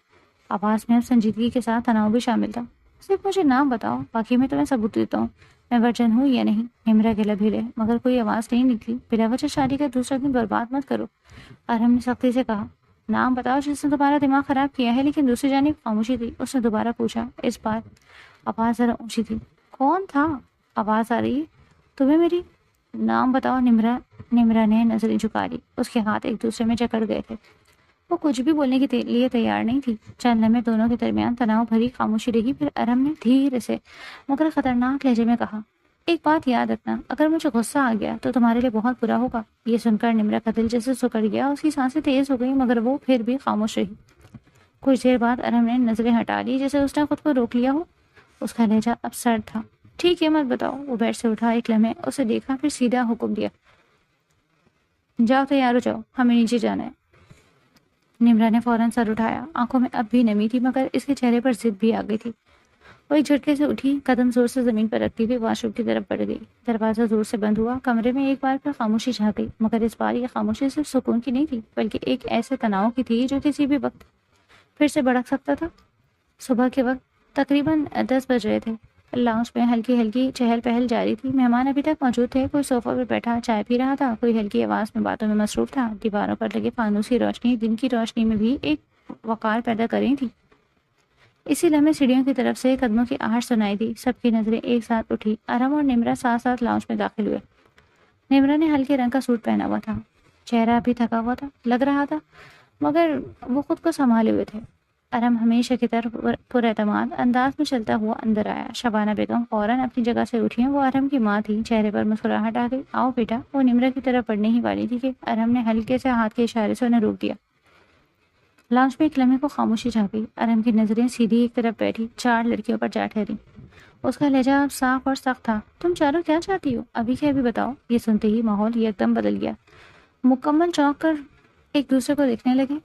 آواز میں اب سنجیدگی کے ساتھ تناؤ بھی شامل تھا۔ صرف مجھے نام بتاؤ، باقی میں تمہیں ثبوت دیتا ہوں میں ورجن ہوں یا نہیں۔ نمرا گلا بھیڑے مگر کوئی آواز نہیں نکلی۔ بلا وجہ شادی کا دوسرا دن برباد مت کرو، ارم نے سختی سے کہا۔ نام بتاؤ جس نے تمہارا دماغ خراب کیا ہے۔ لیکن دوسری جانب خاموشی تھی۔ اس نے دوبارہ پوچھا، اس بار آواز ذرا اونچی تھی۔ کون تھا؟ آواز آ رہی ہے تمہیں میری؟ نام بتاؤ۔ نمرا نے نظریں جھکا لی۔ اس کے ہاتھ ایک دوسرے میں جکڑ گئے تھے۔ وہ کچھ بھی بولنے کے لیے تیار نہیں تھی۔ چند لمحے دونوں کے درمیان تناؤ بھری خاموشی رہی، پھر ارم نے دھیرے سے مگر خطرناک لہجے میں کہا، ایک بات یاد رکھنا، اگر مجھے غصہ آ گیا تو تمہارے لیے بہت برا ہوگا۔ یہ سن کر نمرا کا دل جیسے سکڑ گیا، اس کی سانسیں تیز ہو گئی، مگر وہ پھر بھی خاموش رہی۔ کچھ دیر بعد ارم نے نظریں ہٹا لی، جیسے اس نے خود کو روک لیا ہو۔ اس کا لہجہ اب سرد تھا۔ ٹھیک ہے، مت بتاؤ۔ وہ بیڈ سے اٹھا، ایک لمحے اسے دیکھا، پھر سیدھا حکم دیا، جاؤ تیار ہو جاؤ، ہمیں نیچے جانا ہے۔ نمرا نے فوراً سر اٹھایا۔ آنکھوں میں اب بھی نمی تھی، مگر اس کے چہرے پر ضد بھی آ گئی تھی۔ وہ ایک جھٹکے سے اٹھی، قدم زور سے زمین پر رکھتی ہوئی واش روم کی طرف بڑھ گئی۔ دروازہ زور سے بند ہوا۔ کمرے میں ایک بار پھر خاموشی چھا گئی، مگر اس بار یہ خاموشی صرف سکون کی نہیں تھی، بلکہ ایک ایسے تناؤ کی تھی جو کسی بھی وقت پھر سے بھڑک سکتا تھا۔ صبح کے وقت تقریباً 10 بج رہے تھے۔ لاؤنج میں ہلکی ہلکی چہل پہل جاری تھی۔ مہمان ابھی تک موجود تھے۔ کوئی صوفہ پر بیٹھا چائے پی رہا تھا، کوئی ہلکی آواز میں باتوں میں مصروف تھا۔ دیواروں پر لگے فانوسی روشنی دن کی روشنی میں بھی ایک وقار پیدا کر رہی تھی۔ اسی لمحے سیڑھیوں کی طرف سے قدموں کی آہٹ سنائی دی۔ سب کی نظریں ایک ساتھ اٹھی۔ ارم اور نمرا ساتھ ساتھ لاؤنج میں داخل ہوئے۔ نمرا نے ہلکے رنگ کا سوٹ پہنا ہوا تھا، چہرہ بھی تھکا ہوا تھا لگ رہا تھا، مگر وہ خود کو سنبھالے ہوئے تھے۔ ارم ہمیشہ کی طرح پر اعتماد انداز میں چلتا ہوا اندر آیا۔ شبانہ بیگم فوراً اپنی جگہ سے اٹھی۔ وہ ارم کی ماں تھی۔ چہرے پر مسکراہٹ آ گئی۔ آؤ بیٹا۔ وہ نمرا کی طرف بڑھنے ہی والی تھی کہ ارم نے ہلکے سے ہاتھ کے اشارے سے انہیں روک دیا۔ لاؤنج میں ایک لمحے کو خاموشی چھا گئی۔ ارم کی نظریں سیدھی ایک طرف بیٹھی 4 لڑکیوں پر جا ٹھہری۔ اس کا لہجہ اب صاف اور سخت تھا۔ تم چاروں کیا چاہتی ہو؟ ابھی کے ابھی بتاؤ۔ یہ سنتے ہی ماحول یکدم بدل گیا۔ مکمل چونک کر ایک دوسرے کو دیکھنے لگے۔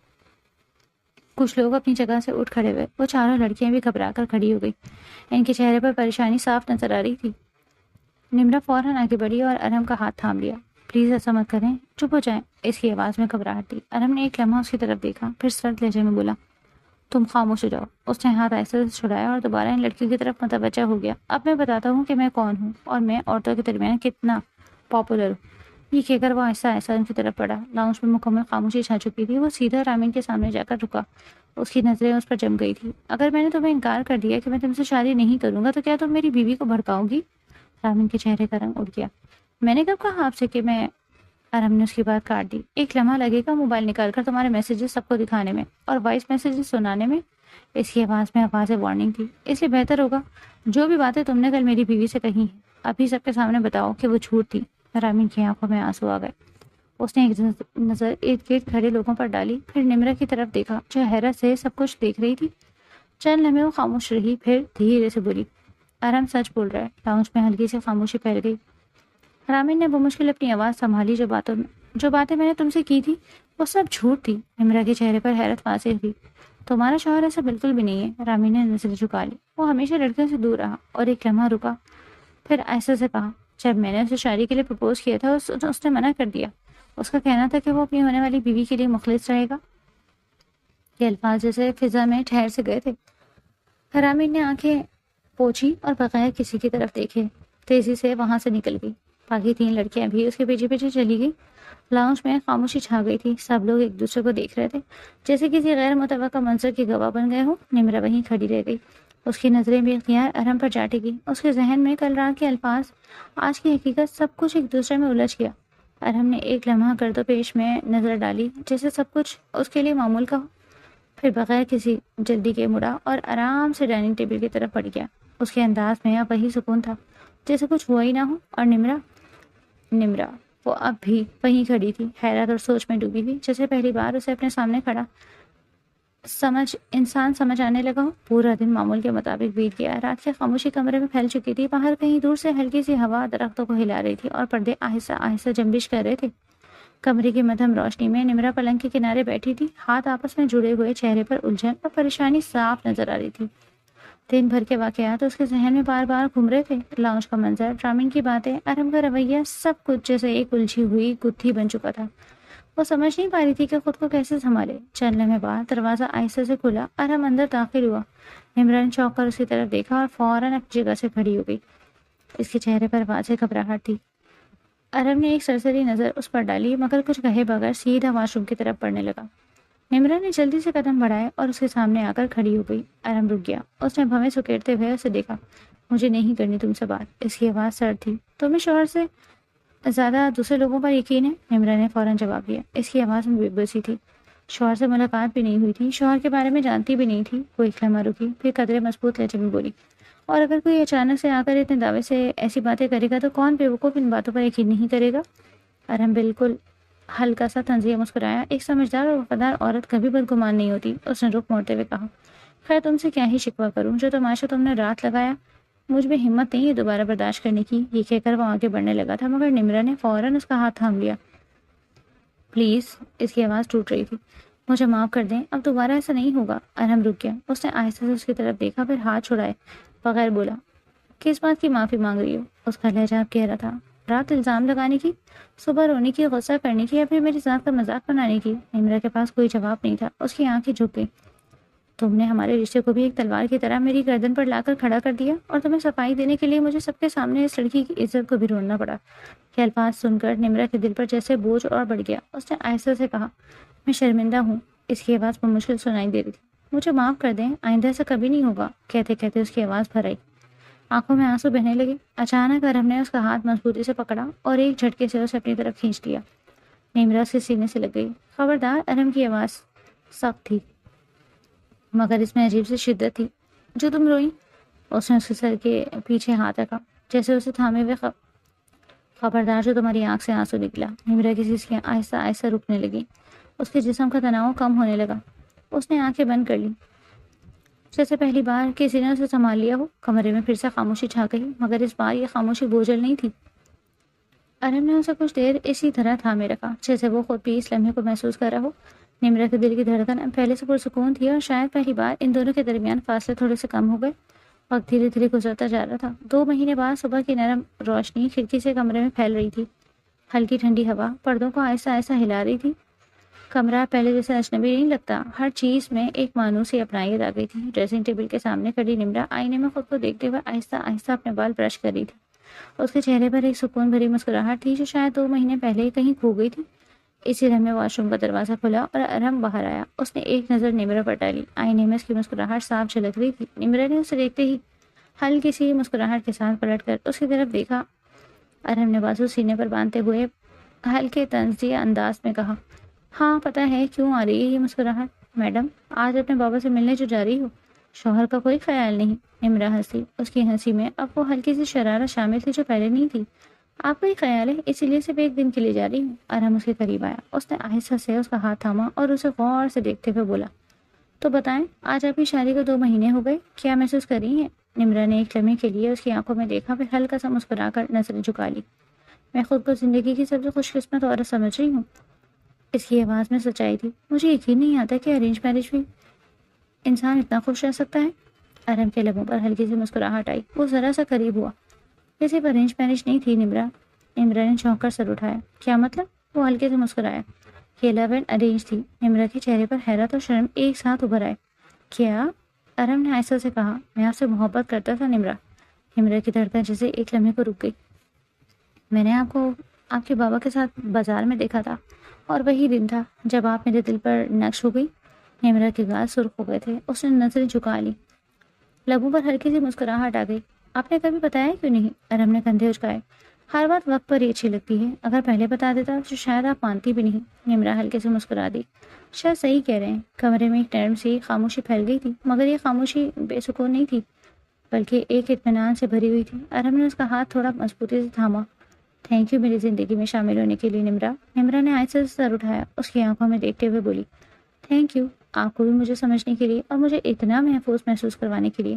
کچھ لوگ اپنی جگہ سے اٹھ کھڑے ہوئے۔ وہ چاروں لڑکیاں بھی گھبرا کر کھڑی ہو گئی۔ ان کے چہرے پر پریشانی صاف نظر آ رہی تھی۔ نمرا فوراً آگے بڑھی اور ارم کا ہاتھ تھام لیا۔ پلیز ایسا مت کریں، چپ ہو جائیں۔ اس کی آواز میں گھبراہٹ تھی۔ ارم نے ایک لمحہ اس کی طرف دیکھا، پھر سرد لہجے میں بولا، تم خاموش ہو جاؤ۔ اس نے ہاتھ ایسے سے چھڑایا اور دوبارہ ان لڑکیوں کی طرف متوجہ ہو گیا۔ اب میں بتاتا ہوں کہ میں کون ہوں اور میں عورتوں کے درمیان کتنا پاپولر ہوں۔ یہ کہہ کر وہ ایسا ان کی طرف پڑا۔ لاؤنج میں مکمل خاموشی چھا چکی تھی۔ وہ سیدھا رامین کے سامنے جا کر رکا۔ اس کی نظریں اس پر جم گئی تھی۔ اگر میں نے تمہیں انکار کر دیا کہ میں تم سے شادی نہیں کروں گا تو کیا تم میری بیوی کو بھڑکاؤ گی؟ رامین کے چہرے کا رنگ اڑ گیا۔ میں نے کب کہا آپ سے کہ میں؟ ارم نے اس کی بات کاٹ دی۔ ایک لمحہ لگے گا موبائل نکال کر تمہارے میسیجز سب کو دکھانے میں اور وائس میسیجز سنانے میں۔ اس کی آواز میں آواز وارننگ تھی۔ اس لیے بہتر ہوگا جو بھی باتیں تم نے کل میری بیوی سے کہی ہیں ابھی سب کے سامنے بتاؤ کہ وہ جھوٹ تھی۔ رامین کی آنکھوں میں آنسو آ گئے۔ اس نے ایک نظر ارد گرد کھڑے لوگوں پر ڈالی، پھر نمرا کی طرف دیکھا جو حیرت سے سب کچھ دیکھ رہی تھی۔ چند لمحے وہ خاموش رہی، پھر دھیرے سے بولی، ارم سچ بول رہا ہے۔ لاؤنج میں ہلکی سی خاموشی پھیل گئی۔ رامین نے بمشکل اپنی آواز سنبھالی، جو باتیں میں نے تم سے کی تھی وہ سب جھوٹ تھی۔ نمرا کے چہرے پر حیرت واضح تھی۔ تمہارا شوہر ایسا بالکل بھی نہیں ہے۔ رامین نے نظر جھکا لی۔ وہ ہمیشہ لڑکیوں سے دور رہا۔ اور ایک لمحہ رکا، پھر ایسے سے کہا، جب میں نے اسے شادی کے لیے پرپوز کیا تھا اس نے منع کر دیا۔ اس کا کہنا تھا کہ وہ اپنی ہونے والی بیوی کے لیے مخلص رہے گا۔ یہ الفاظ جیسے فضا میں ٹھہر سے گئے تھے۔ رامین نے آنکھیں پوچھی اور بغیر کسی کی طرف دیکھے تیزی سے وہاں سے نکل گئی۔ باقی 3 لڑکیاں بھی اس کے پیچھے پیچھے چلی گئی۔ لاؤنج میں خاموشی چھا گئی تھی۔ سب لوگ ایک دوسرے کو دیکھ رہے تھے جیسے کسی غیر متوقع منظر کی گواہ بن گئے ہوں۔ نمرا وہیں کھڑی رہ گئی۔ اس کی نظریں بھی اختیار ارم پر جا ٹکی۔ اس کے ذہن میں کل رات کے الفاظ، آج کی حقیقت، سب کچھ ایک دوسرے میں الجھ گیا۔ ارم نے ایک لمحہ گرد و پیش میں نظر ڈالی جیسے سب کچھ اس کے لیے معمول کا ہو، پھر بغیر کسی جلدی کے مڑا اور آرام سے ڈائننگ ٹیبل کی طرف بڑھ گیا۔ اس کے انداز میں اب وہی سکون تھا جیسے کچھ ہوا ہی نہ ہو۔ اور نمرا وہ اب بھی وہیں کھڑی تھی، حیرت اور سوچ میں ڈوبی تھی، جیسے پہلی بار اسے اپنے سامنے کھڑا انسان سمجھ آنے لگا ہو۔ پورا دن معمول کے مطابق بیت گیا۔ رات کی خاموشی کمرے میں پھیل چکی تھی۔ باہر کہیں دور سے ہلکی سی ہوا درختوں کو ہلا رہی تھی اور پردے آہستہ آہستہ جنبش کر رہے تھے۔ کمرے کی مدھم روشنی میں نمرا پلنگ کے کنارے بیٹھی تھی، ہاتھ آپس میں جڑے ہوئے، چہرے پر الجھن اور پریشانی صاف نظر آ رہی تھی۔ دن بھر کے واقعات اس کے ذہن میں بار بار گھوم رہے تھے، لاؤنج کا منظر، ڈرامنگ کی باتیں، ارم کا رویہ، سب کچھ جیسے ایک الجھی ہوئی گتھی بن چکا تھا۔ وہ سمجھ نہیں پا رہی تھی کہ خود کو کیسے سنبھالے۔ چند لمحے بعد دروازہ آہستہ سے کھلا، ارم اندر داخل ہوا۔ نمرا نے چونک کر اس کی طرف دیکھا اور فوراً اپنی جگہ سے کھڑی ہو گئی۔ اس کے چہرے پر واضح گھبراہٹ تھی۔ ارم نے ایک سرسری نظر اس پر ڈالی، مگر کچھ کہے بغیر سیدھا واش روم کی طرف بڑھنے لگا۔ نمرا نے جلدی سے قدم بڑھائے اور اس کے سامنے آ کر کھڑی ہو گئی۔ ارم رک گیا۔ اس نے بھویں سکیڑتے ہوئے اسے دیکھا۔ مجھے نہیں کرنی تم سے بات۔ اس کی آواز سرد تھی۔ تمہیں شوہر سے زیادہ دوسرے لوگوں پر یقین ہے؟ نمرا نے فوراً جواب دیا۔ اس کی آواز میں بے بسی تھی۔ شوہر سے ملاقات بھی نہیں ہوئی تھی، شوہر کے بارے میں جانتی بھی نہیں تھی۔ وہ ایک لمحہ رکی، پھر قدرے مضبوط لہجے میں بولی، اور اگر کوئی اچانک سے آ کر اتنے دعوے سے ایسی باتیں کرے گا تو کون بیوقوف ان باتوں پر یقین نہیں کرے گا؟ ارم بالکل ہلکا سا طنزیہ مسکرایا۔ ایک سمجھدار اور وفادار عورت کبھی بدگمان نہیں ہوتی۔ اس نے رخ موڑتے ہوئے کہا، خیر تم سے کیا ہی شکوہ کروں، جو تماشا تم نے رات لگایا مجھ میں ہمت نہیں ہے دوبارہ برداشت کرنے کی۔ یہ کہہ کر وہ آگے بڑھنے لگا تھا، مگر نمرا نے فوراً اس کا ہاتھ تھام لیا۔ پلیز، اس کی آواز ٹوٹ رہی تھی، مجھے معاف کر دیں، اب دوبارہ ایسا نہیں ہوگا۔ ارم رک گیا۔ اس نے آہستہ سے اس کی طرف دیکھا، پھر ہاتھ چھڑائے بغیر بولا، کس بات کی معافی مانگ رہی ہو؟ اس کا لہجہ اب گہرا تھا۔ رات الزام لگانے کی، صبح رونے کی، غصہ کرنے کی، یا پھر میری ذات کا مذاق بنانے کی؟ نمرا کے پاس کوئی جواب نہیں تھا۔ اس کی آنکھیں جھک گئیں۔ تم نے ہمارے رشتے کو بھی ایک تلوار کی طرح میری گردن پر لا کر کھڑا کر دیا، اور تمہیں صفائی دینے کے لیے مجھے سب کے سامنے اس لڑکی کی عزت کو بھی رونا پڑا۔ یہ الفاظ سن کر نمرا کے دل پر جیسے بوجھ اور بڑھ گیا۔ اس نے آہستہ سے کہا، میں شرمندہ ہوں۔ اس کی آواز پر مشکل سنائی دے رہی تھی۔ مجھے معاف کر دیں، آئندہ ایسا کبھی نہیں ہوگا۔ کہتے کہتے اس کی آواز بھر آئی، آنکھوں میں آنسو بہنے لگے۔ اچانک ارم نے اس کا ہاتھ مضبوطی سے پکڑا اور ایک جھٹکے سے اسے اپنی طرف کھینچ لیا۔ نمرا اس کے سینے سے لگ گئی۔ خبردار، ارم کی آواز سخت تھی، مگر اس میں عجیب سی شدت تھی۔ جو تم روئی؟ اس نے اس کے سر کے پیچھے ہاتھ رکھا، جیسے اسے تھامے ہوئے خبردار، جو تمہاری آنکھ سے آنسو نکلا۔ نمرا کی سینسیاں آہستہ آہستہ رکنے لگی۔ اس کے جسم کا تناؤ کم ہونے لگا۔ اس نے آنکھیں بند کر لی، جیسے پہلی بار کسی نے اسے سنبھال لیا ہو۔ کمرے میں پھر سے خاموشی چھا گئی، مگر اس بار یہ خاموشی بوجھل نہیں تھی۔ ارم نے اسے کچھ دیر اسی طرح تھامے رکھا، جیسے وہ خود بھی اس لمحے کو محسوس کر رہا ہو۔ نمرا کے دل کی دھڑکن پہلے سے پرسکون تھی، اور شاید پہلی بار ان دونوں کے درمیان فاصلے تھوڑے سے کم ہو گئے۔ وقت دھیرے دھیرے گزرتا جا رہا تھا۔ 2 مہینے بعد صبح کی نرم روشنی کھڑکی سے کمرے میں پھیل رہی تھی۔ ہلکی ٹھنڈی ہوا پردوں کو آہستہ آہستہ ہلا رہی تھی۔ کمرہ پہلے جیسے اجنبی نہیں لگتا، ہر چیز میں ایک مانوسی اپنائیت آ گئی تھی۔ ڈریسنگ ٹیبل کے سامنے کھڑی نمرا آئینے میں خود کو دیکھتے ہوئے آہستہ آہستہ اپنے بال برش کر رہی تھی۔ اس کے چہرے پر ایک سکون بھری مسکراہٹ تھی، جو شاید 2 مہینے پہلے ہی کہیں کھو گئی تھی۔ اسی لمحے واش روم کا دروازہ کھلا اور ارم باہر آیا۔ اس نے ایک نظر نمرا پر ڈالی، آئینے میں اس کی مسکراہٹ صاف جھلک رہی تھی۔ نمرا نے اسے دیکھتے ہی ہلکی سی مسکراہٹ کے ساتھ پلٹ کر اس کی طرف دیکھا۔ ارم نے بازو سینے پر باندھتے ہوئے ہلکے طنزیہ انداز میں کہا، ہاں پتہ ہے کیوں آ رہی ہے یہ مسکراہٹ؟ میڈم، آج اپنے بابا سے ملنے جو جا رہی ہو، شوہر کا کوئی خیال نہیں؟ نمرا ہنسی۔ اس کی ہنسی میں اب وہ ہلکی سی شرارت شامل تھی جو پہلے نہیں تھی۔ آپ کو ہی خیال ہے، اسی لیے صرف 1 دن کے لیے جا رہی ہوں۔ ارم اس کے قریب آیا۔ اس نے آہستہ سے اس کا ہاتھ تھاما اور اسے غور سے دیکھتے ہوئے بولا، تو بتائیں، آج آپ کی شادی کو 2 مہینے ہو گئے، کیا محسوس کر رہی ہیں؟ نمرا نے ایک لمحے کے لیے اس کی آنکھوں میں دیکھا، پھر ہلکا سا مسکرا کر نظریں جھکا لی۔ میں خود کو زندگی کی سب سے خوش قسمت عورت سمجھ رہی ہوں۔ اس کی آواز میں سچائی تھی۔ مجھے یقین نہیں آتا کہ ارینج میرج بھی انسان اتنا خوش رہ سکتا ہے۔ ارم کے لبوں پر ہلکی سی مسکراہٹ آئی۔ وہ ذرا سا قریب ہوا۔ یہ صرف ارینج میرج نہیں تھی نمرا۔ نمرا نے چونک کر سر اٹھایا۔ کیا مطلب؟ وہ ہلکے سے مسکرایا۔ یہ لو اینڈ ارینج تھی۔ نمرا کے چہرے پر حیرت اور شرم ایک ساتھ ابھر آئے۔ کیا؟ ارم نے آہستہ سے کہا، میں آپ سے محبت کرتا تھا نمرا۔ نمرا کی دھڑکن جیسے ایک لمحے کو رک گئی۔ میں نے آپ کو آپ کے بابا کے ساتھ بازار میں دیکھا تھا، اور وہی دن تھا جب آپ میرے دل پر نقش ہو گئی۔ نمرا کے گال سرخ ہو گئے تھے۔ اس نے نظریں جھکا لی، لبوں پر ہلکی سی مسکراہٹ آ گئی۔ آپ نے کبھی بتایا کیوں نہیں؟ ارم نے کندھے اچکائے۔ ہر بات وقت پر ہی اچھی لگتی ہے، اگر پہلے بتا دیتا تو شاید آپ مانتی بھی نہیں۔ نمرا ہلکے سے مسکرا دی۔ شاید صحیح کہہ رہے ہیں۔ کمرے میں ایک نرم سی خاموشی پھیل گئی تھی، مگر یہ خاموشی بے سکون نہیں تھی، بلکہ ایک اطمینان سے بھری ہوئی تھی۔ ارم نے اس کا ہاتھ تھوڑا مضبوطی سے تھاما۔ تھینک یو میری زندگی میں شامل ہونے کے لیے نمرا۔ نمرا نے آہستہ سے سر اٹھایا، اس کی آنکھوں میں دیکھتے ہوئے بولی، تھینک یو آپ کو بھی مجھے سمجھنے کے لیے اور مجھے اتنا محفوظ محسوس کروانے کے لیے۔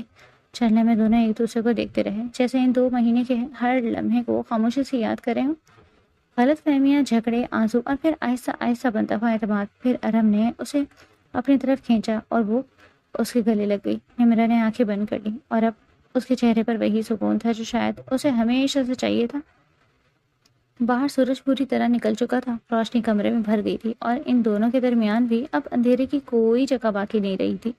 چلنے میں دونوں ایک دوسرے کو دیکھتے رہے، جیسے ان 2 مہینے کے ہر لمحے کو خاموشی سے یاد کر رہے ہوں۔ غلط فہمیاں، جھگڑے، آنسو اور پھر آہستہ آہستہ بنتا ہوا اعتماد۔ پھر ارم نے اسے اپنی طرف کھینچا اور وہ اس کے گلے لگ گئی۔ نمرا نے آنکھیں بند کر لی اور اب اس کے چہرے پر وہی سکون تھا جو شاید اسے ہمیشہ سے چاہیے تھا۔ باہر سورج پوری طرح نکل چکا تھا، روشنی کمرے میں بھر گئی تھی اور ان دونوں کے درمیان بھی اب اندھیرے کی کوئی جگہ باقی نہیں رہی تھی۔